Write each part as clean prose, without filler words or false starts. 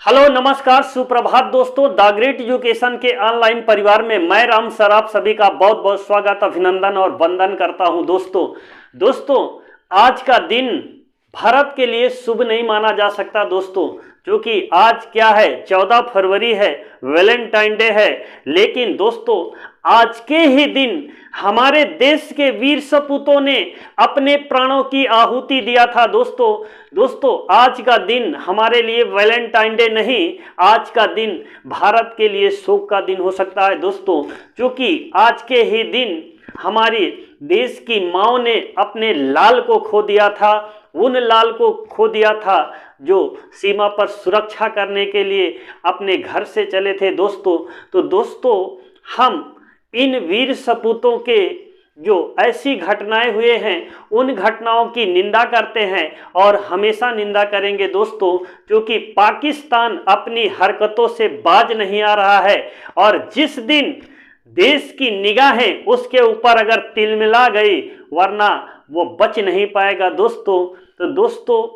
Hello नमस्कार सुप्रभात दोस्तों, द ग्रेट एजुकेशन के ऑनलाइन परिवार में मैं राम सर आप सभी का बहुत बहुत स्वागत, अभिनंदन और वंदन करता हूं। दोस्तों आज का दिन भारत के लिए शुभ नहीं माना जा सकता दोस्तों, क्योंकि आज क्या है 14 फरवरी है, वैलेंटाइन डे है। लेकिन दोस्तों आज के ही दिन हमारे देश के वीर सपूतों ने अपने प्राणों की आहुति दिया था दोस्तों आज का दिन हमारे लिए वैलेंटाइन डे नहीं, आज का दिन भारत के लिए शोक का दिन हो सकता है दोस्तों, क्योंकि आज के ही दिन हमारे देश की माओ ने अपने लाल को खो दिया था। उन लाल को खो दिया था जो सीमा पर सुरक्षा करने के लिए अपने घर से चले थे दोस्तों। तो दोस्तों हम इन वीर सपूतों के जो ऐसी घटनाएं हुए हैं उन घटनाओं की निंदा करते हैं और हमेशा निंदा करेंगे दोस्तों, क्योंकि पाकिस्तान अपनी हरकतों से बाज नहीं आ रहा है। और जिस दिन देश की निगाहें उसके ऊपर अगर तिलमिला गई वरना वो बच नहीं पाएगा दोस्तों। तो दोस्तों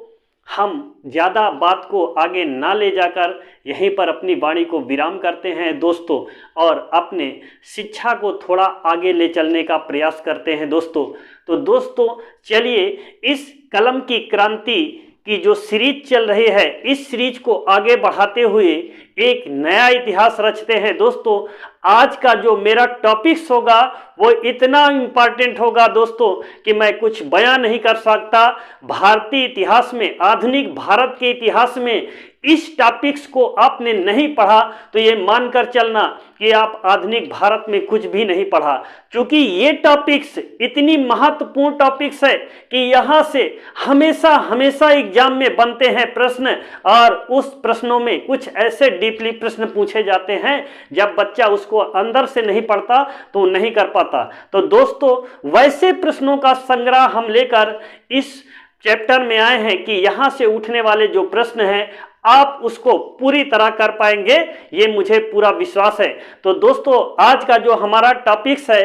हम ज़्यादा बात को आगे ना ले जाकर यहीं पर अपनी वाणी को विराम करते हैं दोस्तों, और अपने शिक्षा को थोड़ा आगे ले चलने का प्रयास करते हैं दोस्तों। तो दोस्तों चलिए इस कलम की क्रांति की जो सीरीज चल रही है, इस सीरीज को आगे बढ़ाते हुए एक नया इतिहास रचते हैं दोस्तों। आज का जो मेरा टॉपिक्स होगा वो इतना इम्पॉर्टेंट होगा दोस्तों कि मैं कुछ बयां नहीं कर सकता। भारतीय इतिहास में, आधुनिक भारत के इतिहास में इस टॉपिक्स को आपने नहीं पढ़ा तो ये मानकर चलना कि आप आधुनिक भारत में कुछ भी नहीं पढ़ा, क्योंकि ये टॉपिक्स इतनी महत्वपूर्ण टॉपिक्स है कि यहाँ से हमेशा एग्जाम में बनते हैं प्रश्न, और उस प्रश्नों में कुछ ऐसे डीपली प्रश्न पूछे जाते हैं जब बच्चा उसको अंदर से नहीं पढ़ता तो नहीं कर पाता। तो दोस्तों वैसे प्रश्नों का संग्रह हम लेकर इस चैप्टर में आए हैं कि यहाँ से उठने वाले जो प्रश्न हैं आप उसको पूरी तरह कर पाएंगे, ये मुझे पूरा विश्वास है। तो दोस्तों आज का जो हमारा टॉपिक्स है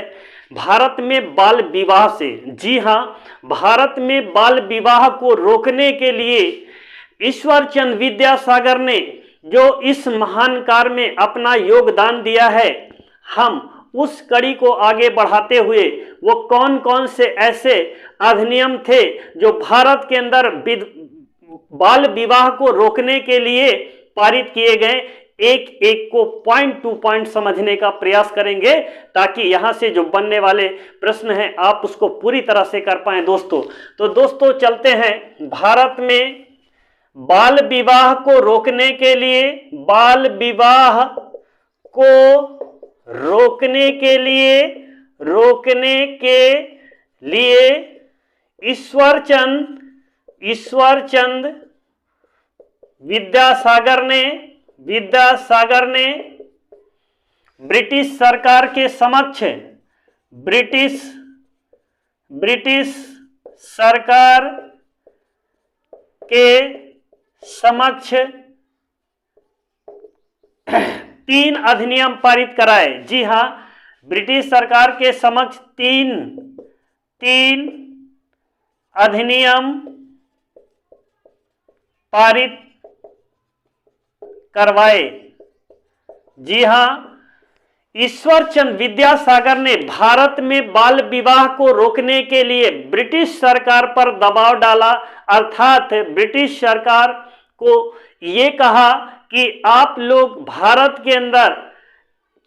भारत में बाल विवाह से, जी हाँ, भारत में बाल विवाह को रोकने के लिए ईश्वर चंद्र विद्यासागर ने जो इस महान कार्य में अपना योगदान दिया है, हम उस कड़ी को आगे बढ़ाते हुए वो कौन कौन से ऐसे अधिनियम थे जो भारत के अंदर बाल विवाह को रोकने के लिए पारित किए गए, एक एक को पॉइंट टू पॉइंट समझने का प्रयास करेंगे, ताकि यहां से जो बनने वाले प्रश्न हैं आप उसको पूरी तरह से कर पाएं दोस्तों। तो दोस्तों चलते हैं भारत में बाल विवाह को रोकने के लिए, बाल विवाह को रोकने के लिए ईश्वर चंद्र विद्यासागर ने ब्रिटिश सरकार के समक्ष, ब्रिटिश सरकार के समक्ष 3 अधिनियम पारित कराए। जी हाँ, ब्रिटिश सरकार के समक्ष तीन अधिनियम पारित करवाए। जी हाँ, ईश्वर चंद्र विद्यासागर ने भारत में बाल विवाह को रोकने के लिए ब्रिटिश सरकार पर दबाव डाला, अर्थात ब्रिटिश सरकार को ये कहा कि आप लोग भारत के अंदर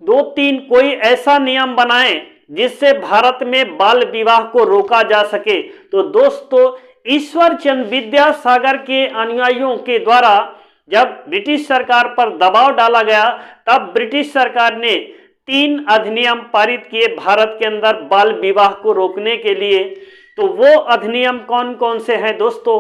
2-3 कोई ऐसा नियम बनाएं जिससे भारत में बाल विवाह को रोका जा सके। तो दोस्तों ईश्वर चंद्र विद्यासागर के अनुयायियों के द्वारा जब ब्रिटिश सरकार पर दबाव डाला गया तब ब्रिटिश सरकार ने 3 अधिनियम पारित किए भारत के अंदर बाल विवाह को रोकने के लिए। तो वो अधिनियम कौन कौन से हैं दोस्तों,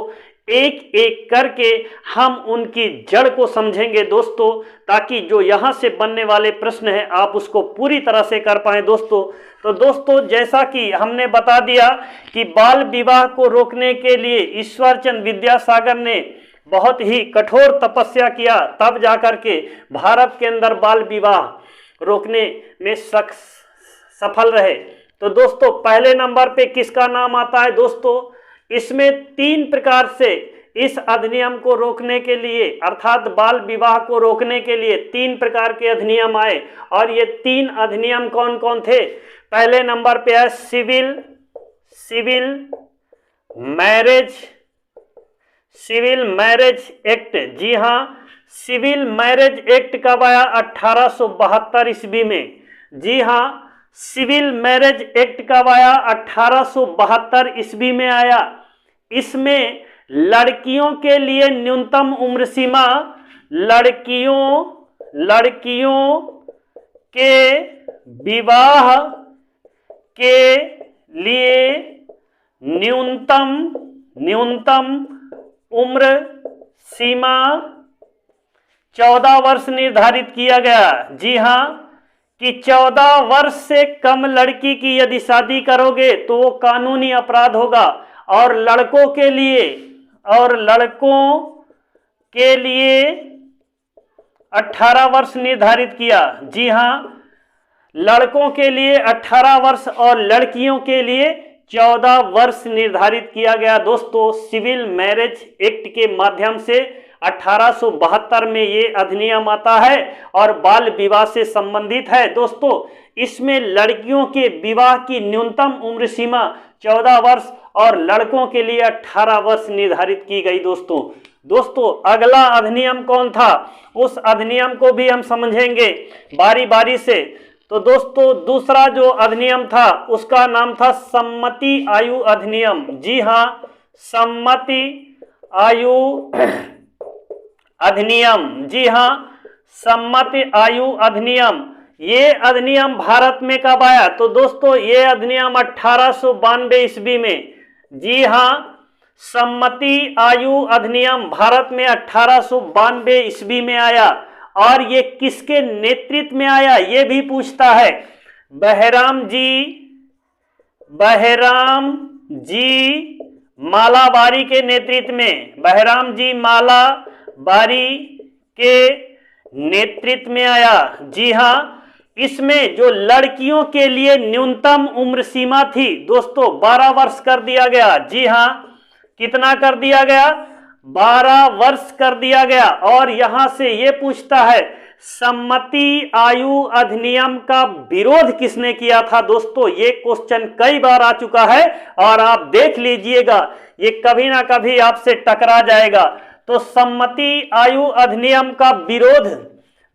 एक एक करके हम उनकी जड़ को समझेंगे दोस्तों, ताकि जो यहाँ से बनने वाले प्रश्न हैं आप उसको पूरी तरह से कर पाएं दोस्तों। तो दोस्तों जैसा कि हमने बता दिया कि बाल विवाह को रोकने के लिए ईश्वर चंद्र विद्यासागर ने बहुत ही कठोर तपस्या किया, तब जाकर के भारत के अंदर बाल विवाह रोकने में सफल रहे। तो दोस्तों पहले नंबर पे किसका नाम आता है दोस्तों, इसमें 3 प्रकार से इस अधिनियम को रोकने के लिए अर्थात बाल विवाह को रोकने के लिए 3 प्रकार के अधिनियम आए। और ये 3 अधिनियम कौन कौन थे? पहले नंबर पे है सिविल मैरिज एक्ट। जी हाँ, सिविल मैरिज एक्ट कब आया? 1872 ईस्वी में। जी हाँ, सिविल मैरिज एक्ट कब आया? 1872 ईस्वी में आया। इसमें लड़कियों के लिए न्यूनतम उम्र सीमा, लड़कियों के विवाह के लिए न्यूनतम उम्र सीमा 14 वर्ष निर्धारित किया गया। जी हाँ, कि 14 वर्ष से कम लड़की की यदि शादी करोगे तो वो कानूनी अपराध होगा। और लड़कों के लिए 18 वर्ष निर्धारित किया। जी हाँ, लड़कों के लिए 18 वर्ष और लड़कियों के लिए 14 वर्ष निर्धारित किया गया। दोस्तों, सिविल मैरिज एक्ट के माध्यम से 1872 में ये अधिनियम आता है और बाल विवाह से संबंधित है। दोस्तों, इसमें लड़कियों के विवाह की न्यूनतम उम्र सीमा 14 वर्ष और लड़कों के लिए 18 वर्ष निर्धारित की गई। दोस्तों, अगला अधिनियम कौन था? उस अधिनियम को भी हम समझेंगे बारी बारी से। तो दोस्तों, दूसरा जो अधिनियम था उसका नाम था सम्मति आयु अधिनियम। जी हाँ, सम्मति आयु अधिनियम। जी हाँ, सम्मति आयु अधिनियम। ये अधिनियम भारत में कब आया? तो दोस्तों, ये अधिनियम 1892 ईस्वी में। जी हाँ, सम्मति आयु अधिनियम भारत में 1892 ईस्वी में आया। और ये किसके नेतृत्व में आया ये भी पूछता है। बहराम जी मालाबारी के नेतृत्व में, बहराम जी मालाबारी के नेतृत्व में आया। जी हाँ, इसमें जो लड़कियों के लिए न्यूनतम उम्र सीमा थी दोस्तों 12 वर्ष कर दिया गया। जी हाँ, कितना कर दिया गया? 12 वर्ष कर दिया गया। और यहां से ये पूछता है सम्मति आयु अधिनियम का विरोध किसने किया था? दोस्तों, ये क्वेश्चन कई बार आ चुका है और आप देख लीजिएगा, ये कभी ना कभी आपसे टकरा जाएगा। तो सम्मति आयु अधिनियम का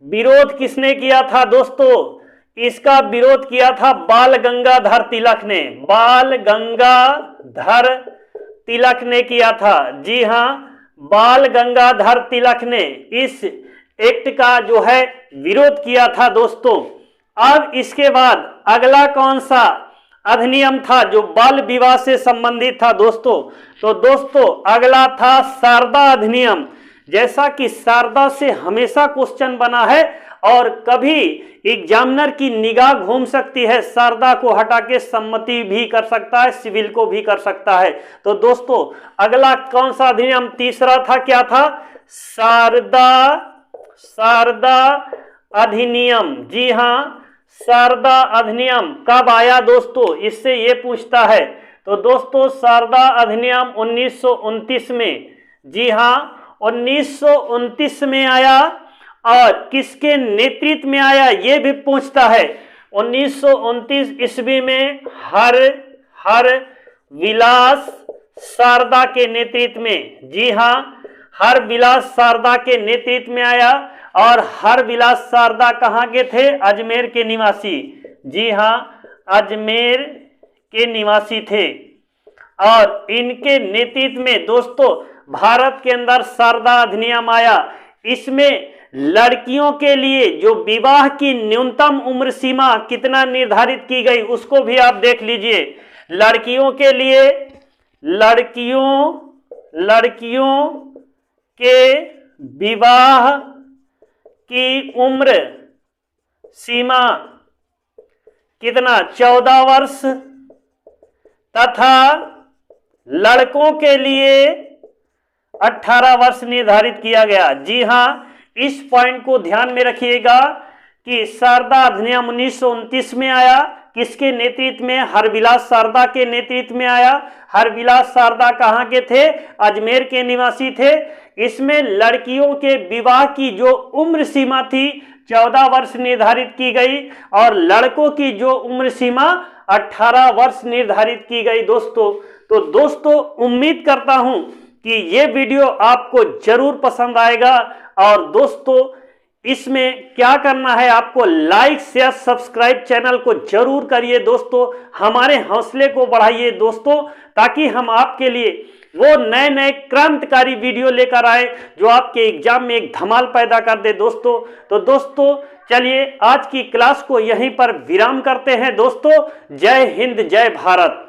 विरोध किसने किया था? दोस्तों, इसका विरोध किया था बाल गंगाधर तिलक ने। बाल गंगाधर तिलक ने किया था। जी हाँ, बाल गंगाधर तिलक ने इस एक्ट का जो है विरोध किया था। दोस्तों, अब इसके बाद अगला कौन सा अधिनियम था जो बाल विवाह से संबंधित था? तो दोस्तों अगला था शारदा अधिनियम। जैसा कि शारदा से हमेशा क्वेश्चन बना है और कभी एग्जामिनर की निगाह घूम सकती है, शारदा को हटा के सम्मति भी कर सकता है, सिविल को भी कर सकता है। तो दोस्तों अगला कौन सा अधिनियम? तीसरा था, क्या था? शारदा अधिनियम। जी हाँ, शारदा अधिनियम कब आया दोस्तों? इससे ये पूछता है। तो दोस्तों शारदा अधिनियम 1929 में। जी हाँ, 1929 में आया। और किसके नेतृत्व में आया ये भी पूछता है। 1929 ईस्वी में हर विलास शारदा के नेतृत्व में। जी हाँ, हर विलास शारदा के नेतृत्व में आया। और हर विलास शारदा कहाँ के थे? अजमेर के निवासी। जी हाँ, अजमेर के निवासी थे। और इनके नेतृत्व में दोस्तों भारत के अंदर शारदा अधिनियम आया। इसमें लड़कियों के लिए जो विवाह की न्यूनतम उम्र सीमा कितना निर्धारित की गई उसको भी आप देख लीजिए। लड़कियों के लिए लड़कियों के विवाह की उम्र सीमा कितना? 14 वर्ष। तथा लड़कों के लिए 18 वर्ष निर्धारित किया गया। जी हाँ, इस पॉइंट को ध्यान में रखिएगा कि शारदा अधिनियम 1929 में आया, किसके नेतृत्व में? हरविलास शारदा के नेतृत्व में आया। हरविलास शारदा कहाँ के थे? अजमेर के निवासी थे। इसमें लड़कियों के विवाह की जो उम्र सीमा थी 14 वर्ष निर्धारित की गई और लड़कों की जो उम्र सीमा 18 वर्ष निर्धारित की गई दोस्तों। तो दोस्तों उम्मीद करता हूं कि ये वीडियो आपको जरूर पसंद आएगा और दोस्तों इसमें क्या करना है, आपको लाइक शेयर सब्सक्राइब चैनल को जरूर करिए दोस्तों, हमारे हौसले को बढ़ाइए दोस्तों, ताकि हम आपके लिए वो नए नए क्रांतिकारी वीडियो लेकर आए जो आपके एग्जाम में एक धमाल पैदा कर दे दोस्तों। तो दोस्तों चलिए आज की क्लास को यहीं पर विराम करते हैं दोस्तों। जय हिंद, जय भारत।